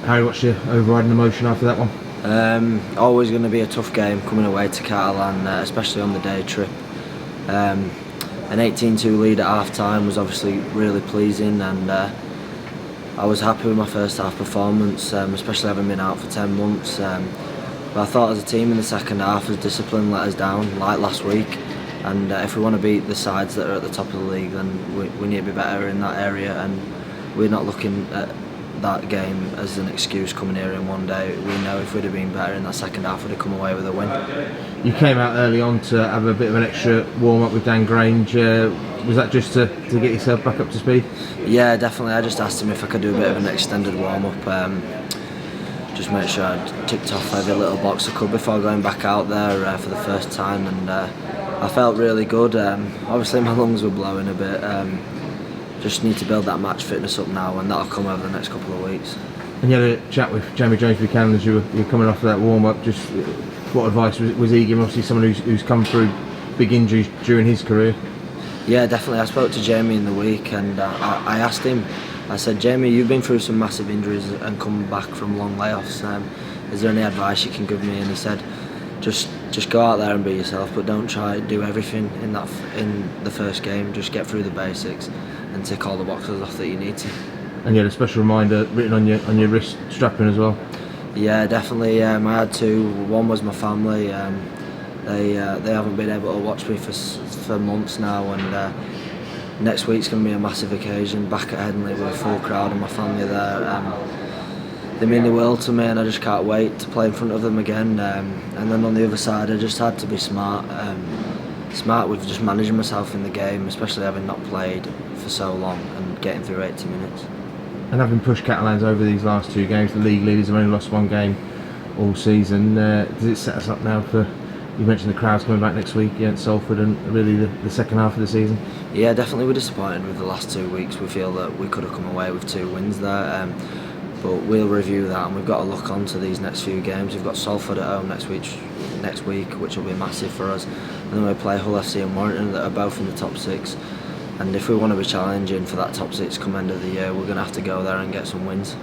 Harry, what's your overriding emotion after that one? Always going to be a tough game coming away to Catalans, especially on the day trip. An 18-2 lead at half time was obviously really pleasing, and I was happy with my first half performance, especially having been out for 10 months. But I thought as a team in the second half, as discipline let us down, like last week. And if we want to beat the sides that are at the top of the league, then we need to be better in that area. And we're not looking at that game as an excuse coming here in one day. We know if we'd have been better in that second half, we'd have come away with a win. You came out early on to have a bit of an extra warm-up with Dan Grange. Was that just to get yourself back up to speed? Yeah, definitely. I just asked him if I could do a bit of an extended warm-up. Just make sure I'd ticked off every little box I could before going back out there for the first time, and I felt really good. Obviously my lungs were blowing a bit. Just need to build that match fitness up now, and that'll come over the next couple of weeks. And you had a chat with Jamie Jones with Catalans. You were coming off of that warm-up. Just what advice was he giving? Obviously someone who's come through big injuries during his career. Yeah, definitely. I spoke to Jamie in the week, and I asked him, I said, Jamie, you've been through some massive injuries and come back from long layoffs. Is there any advice you can give me? And he said, just go out there and be yourself, but don't try to do everything in the first game. Just get through the basics and tick all the boxes off that you need to. And you had a special reminder written on your wrist strapping as well. Yeah, definitely. I had two. One was my family. They haven't been able to watch me for months now, and next week's going to be a massive occasion. Back at Headingley with a full crowd and my family there. They mean the world to me, and I just can't wait to play in front of them again. And then on the other side, I just had to be smart. Smart with just managing myself in the game, especially having not played for so long and getting through 80 minutes. And having pushed Catalans over these last two games, the league leaders have only lost one game all season. Does it set us up now for, you mentioned the crowds coming back next week against Salford, and really the second half of the season? Yeah, definitely we're disappointed with the last 2 weeks. We feel that we could have come away with 2 wins there. But we'll review that, and we've got to look on to these next few games. We've got Salford at home next week, which will be massive for us. And then we play Hull FC and Warrington that are both in the top 6. And if we want to be challenging for that top 6 come end of the year, we're going to have to go there and get some wins.